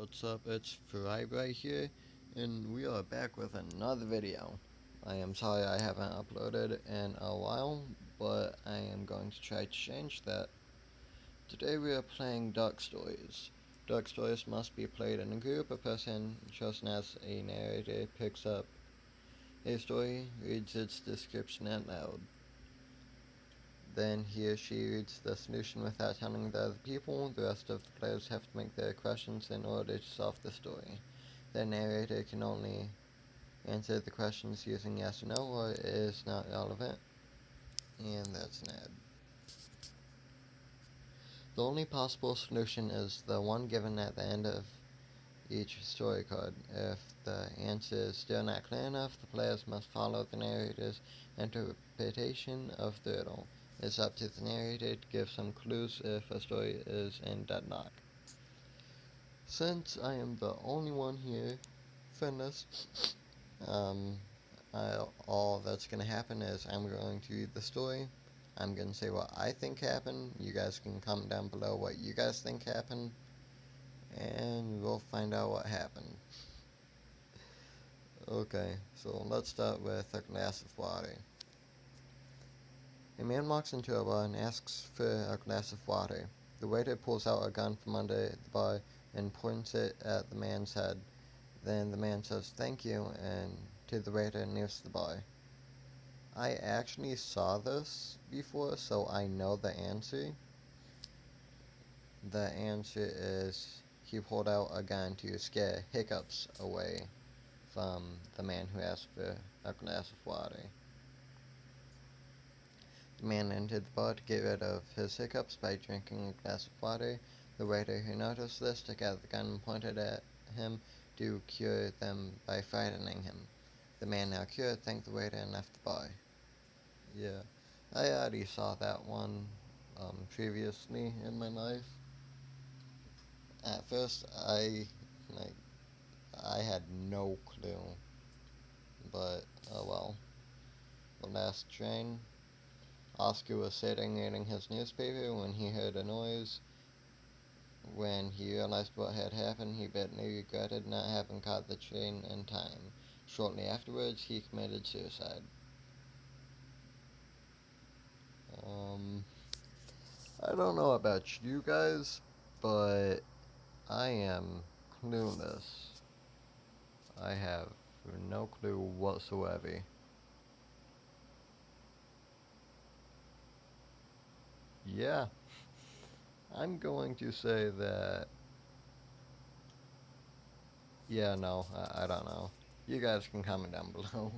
What's up? It's Frybright here, and we are back with another video. I am sorry I haven't uploaded in a while, but I am going to try to change that. Today we are playing Dark Stories. Dark Stories must be played in a group. A person chosen as a narrator picks up a story, reads its description out loud. Then he or she reads the solution without telling the other people. The rest of the players have to make their questions in order to solve the story. The narrator can only answer the questions using yes or no, or it is not relevant. And that's an ad. The only possible solution is the one given at the end of each story card. If the answer is still not clear enough, the players must follow the narrator's interpretation of the riddle. It's up to the narrator to give some clues if a story is in deadlock. Since I am the only one here for this, all that's going to happen is I'm going to read the story. I'm going to say what I think happened. You guys can comment down below what you guys think happened, and we'll find out what happened. Okay, so let's start with a glass of water. A man walks into a bar and asks for a glass of water. The waiter pulls out a gun from under the bar and points it at the man's head. Then the man says thank you and to the waiter nearest the bar. I actually saw this before, so I know the answer. The answer is he pulled out a gun to scare hiccups away from the man who asked for a glass of water. The man entered the bar to get rid of his hiccups by drinking a glass of water. The waiter who noticed this took out the gun and pointed at him to cure them by frightening him. The man, now cured, thanked the waiter and left the bar. Yeah, I already saw that one previously in my life. At first, I had no clue, but oh well. The last train, Oscar was sitting reading his newspaper when he heard a noise. When he realized what had happened, he bitterly regretted not having caught the train in time. Shortly afterwards, he committed suicide. I don't know about you guys, but I am clueless. I have no clue whatsoever. Yeah, I'm going to say that. Yeah, no, I don't know. You guys can comment down below.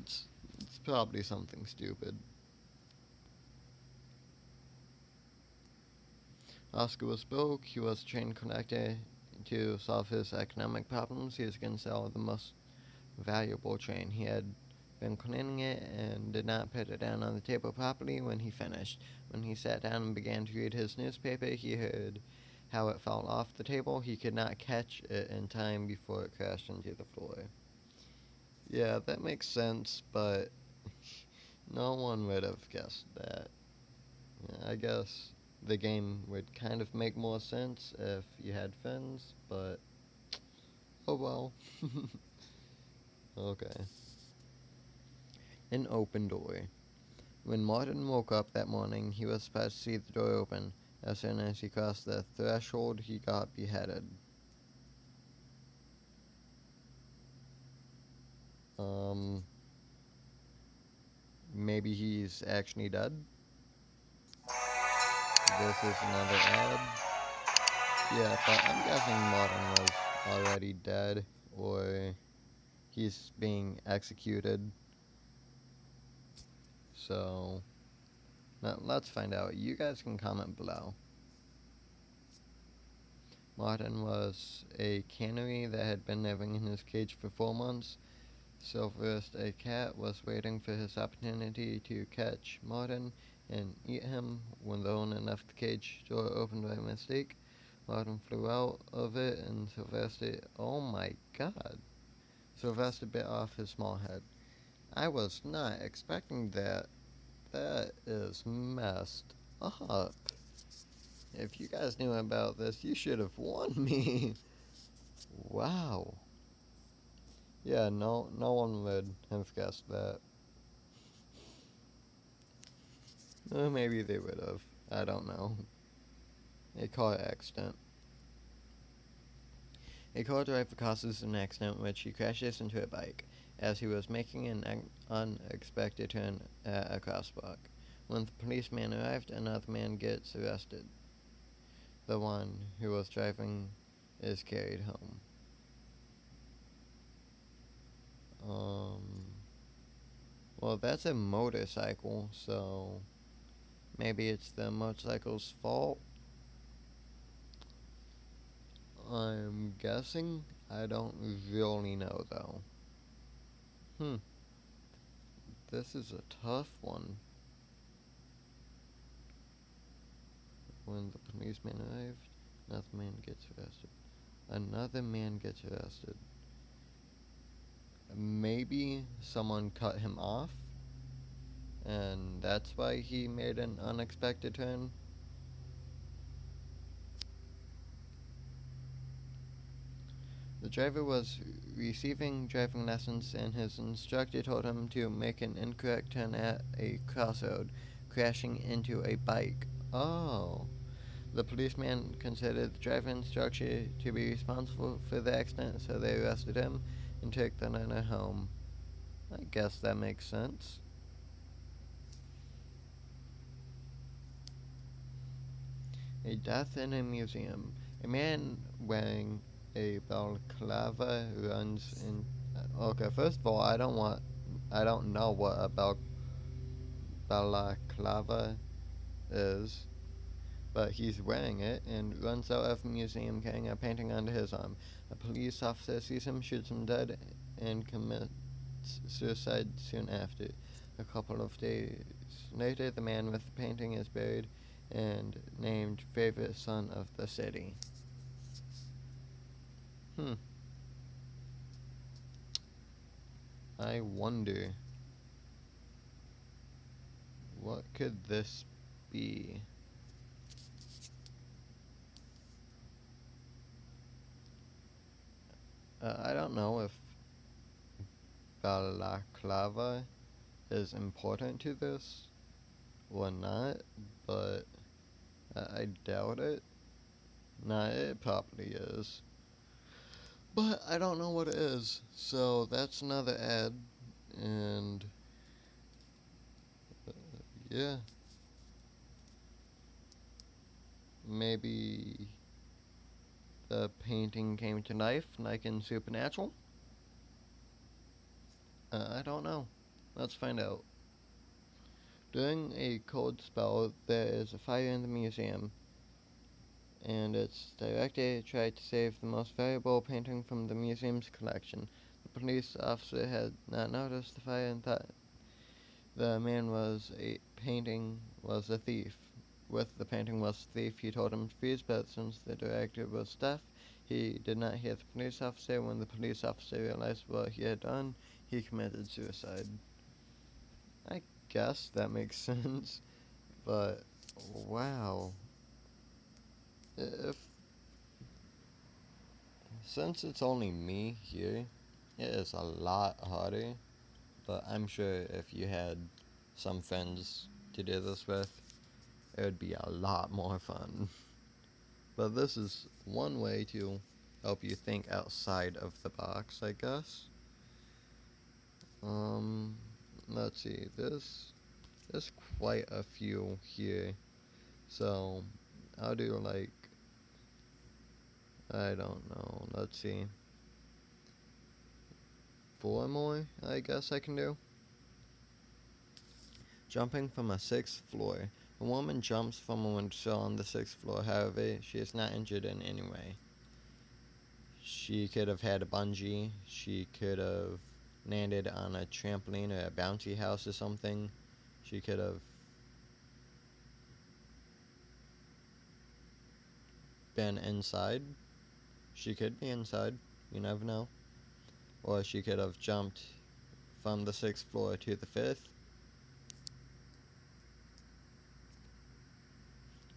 It's it's probably something stupid. Oscar was broke. He was a train conductor. To solve his economic problems, he was going to sell the most valuable train. He had been cleaning it and did not put it down on the table properly when he finished. When he sat down and began to read his newspaper, he heard how it fell off the table. He could not catch it in time before it crashed into the floor. Yeah, that makes sense, but no one would have guessed that. I guess the game would kind of make more sense if you had fins, but oh well. Okay. An open door. When Martin woke up that morning, he was surprised to see the door open. As soon as he crossed the threshold, he got beheaded. Maybe he's actually dead? This is another ad. Yeah, but I'm guessing Martin was already dead, or he's being executed. So, let's find out. You guys can comment below. Martin was a canary that had been living in his cage for 4 months. Silverest, a cat, was waiting for his opportunity to catch Martin and eat him. When the owner left the cage door open by mistake, Martin flew out of it and Sylvester, oh my god. Sylvester bit off his small head. I was not expecting that. That is messed up. If you guys knew about this, you should have warned me. Wow. Yeah, no one would have guessed that. Maybe they would have. I don't know. A car accident. A car driver causes an accident in which he crashes into a bike as he was making an unexpected turn at a crosswalk. When the policeman arrived, another man gets arrested. The one who was driving is carried home. Well, that's a motorcycle, so maybe it's the motorcycle's fault. I'm guessing. I don't really know, though. Hmm, this is a tough one. When the policeman arrived, another man gets arrested. Another man gets arrested. Maybe someone cut him off, and that's why he made an unexpected turn. The driver was receiving driving lessons, and his instructor told him to make an incorrect turn at a crossroad, crashing into a bike. Oh. The policeman considered the driver instructor to be responsible for the accident, so they arrested him and took the learner home. I guess that makes sense. A death in a museum. A man wearing a balaclava runs in. Okay, first of all, I don't know what a balaclava is, but he's wearing it and runs out of the museum carrying a painting under his arm. A police officer sees him, shoots him dead, and commits suicide soon after. A couple of days later, the man with the painting is buried and named favorite son of the city. Hmm. I wonder, what could this be? I don't know if balaclava is important to this or not, but I doubt it. Nah, it probably is. But I don't know what it is, so that's another ad, and yeah, maybe the painting came to life like in Supernatural? I don't know. Let's find out. During a cold spell, there is a fire in the museum, and its director tried to save the most valuable painting from the museum's collection. The police officer had not noticed the fire and thought the man was a painting was a thief. With the painting was a thief, he told him to freeze, but since the director was deaf, he did not hear the police officer. When the police officer realized what he had done, he committed suicide. I guess that makes sense, but wow. If Since it's only me here, it is a lot harder, but I'm sure if you had some friends to do this with, it would be a lot more fun. But this is one way to help you think outside of the box, I guess. Um, let's see, there's quite a few here, so I'll do like, I don't know, let's see, 4 more, I guess I can do. Jumping from a sixth floor. A woman jumps from a windowsill on the sixth floor, however, she is not injured in any way. She could have had a bungee, she could have landed on a trampoline or a bouncy house or something. She could have been inside. She could be inside, you never know. Or she could have jumped from the sixth floor to the fifth.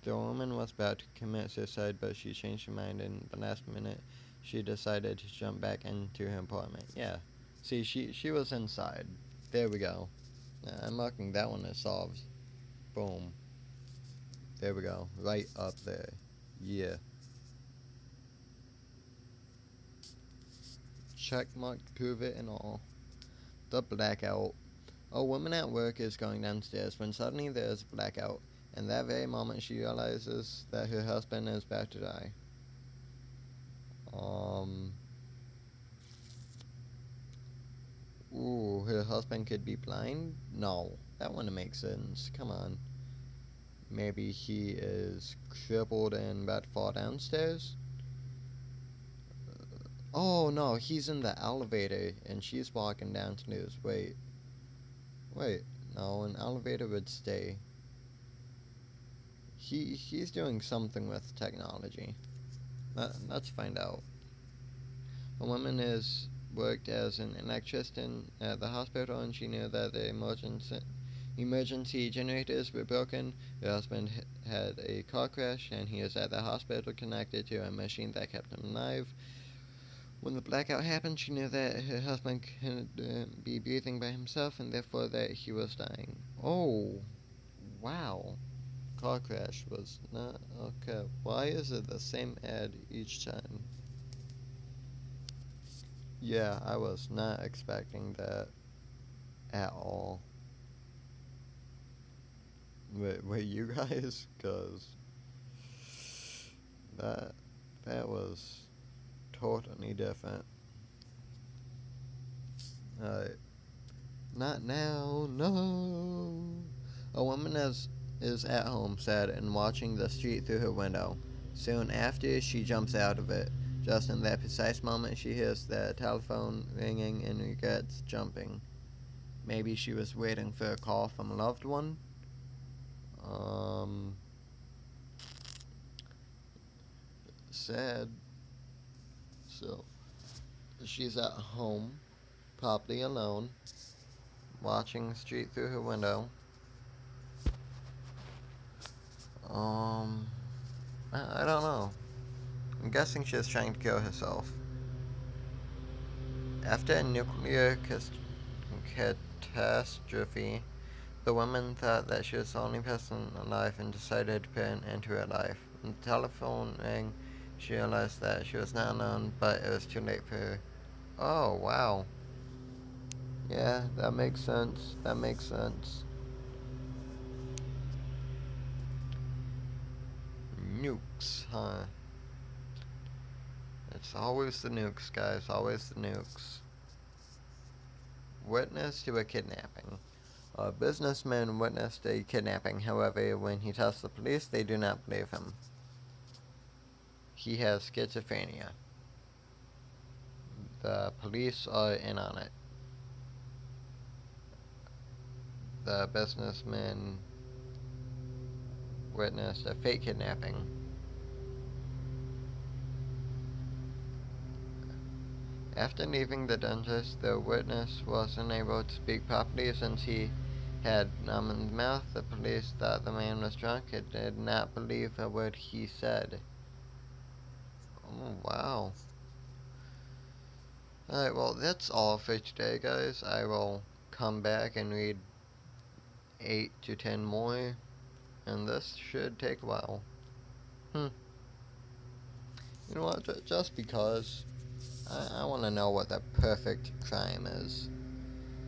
The woman was about to commit suicide, but she changed her mind in the last minute she decided to jump back into her apartment. Yeah. See, she was inside. There we go. I'm marking that one as solved. Boom. There we go. Right up there. Yeah. Check mark to prove it and all. The blackout. A woman at work is going downstairs when suddenly there's a blackout. And that very moment she realizes that her husband is about to die. Ooh, her husband could be blind? No, that wouldn't make sense. Come on. Maybe he is crippled and about to fall downstairs? Oh no, he's in the elevator and she's walking downstairs. Wait. No, an elevator would stay. He's doing something with technology. Let's find out. A woman is worked as an electrician at the hospital, and she knew that the emergency generators were broken. Her husband had a car crash, and he is at the hospital connected to a machine that kept him alive. When the blackout happened, she knew that her husband couldn't be breathing by himself, and therefore that he was dying. Oh, wow. Car crash was not okay. Why is it the same ad each time? Yeah, I was not expecting that at all. Wait, you guys? Cause that was totally different. Not now, no. A woman is at home, sad and watching the street through her window. Soon after, she jumps out of it. Just in that precise moment, she hears the telephone ringing and regrets jumping. Maybe she was waiting for a call from a loved one? Sad. So, she's at home, probably alone, watching the street through her window. I don't know. I'm guessing she's trying to kill herself. After a nuclear catastrophe, the woman thought that she was the only person alive and decided to put an end to her life. When the telephone rang, she realized that she was not alone, but it was too late for her. Oh, wow. Yeah, that makes sense. That makes sense. Nukes, huh? It's always the nukes, guys. Always the nukes. Witness to a kidnapping. A businessman witnessed a kidnapping. However, when he tells the police, they do not believe him. He has schizophrenia. The police are in on it. The businessman witnessed a fake kidnapping. After leaving the dentist, the witness was unable to speak properly since he had numb in the mouth. The police thought the man was drunk and did not believe a word he said. Oh, wow. Alright, well, that's all for today, guys. I will come back and read 8 to 10 more, and this should take a while. You know what, just because I want to know what the perfect crime is.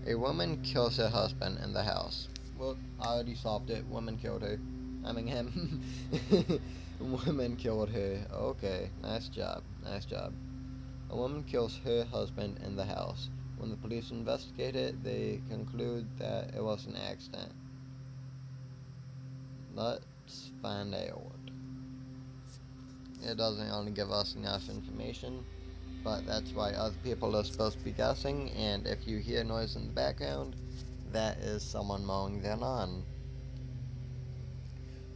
A woman kills her husband in the house. Well, I already solved it. Woman killed her. I mean him. Woman killed her. Okay, nice job. Nice job. A woman kills her husband in the house. When the police investigate it, they conclude that it was an accident. Let's find out. It doesn't only give us enough information, but that's why other people are supposed to be guessing, and if you hear noise in the background, that is someone mowing their lawn.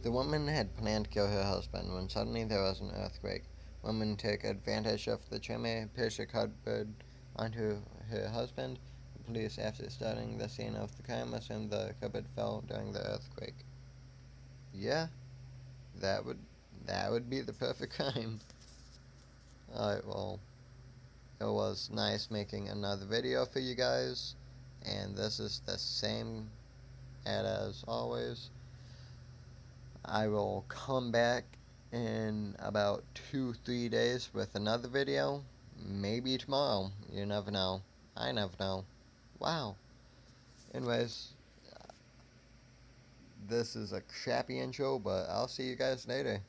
The woman had planned to kill her husband when suddenly there was an earthquake. Woman took advantage of the tremor, pierced a cardboard onto her husband. The police, after studying the scene of the crime, assumed the cupboard fell during the earthquake. Yeah, that would be the perfect crime. Alright, well, It was nice making another video for you guys, and this is the same ad as always. I will come back in about 2-3 days with another video. Maybe tomorrow. You never know. I never know. Wow. Anyways, this is a crappy intro, but I'll see you guys later.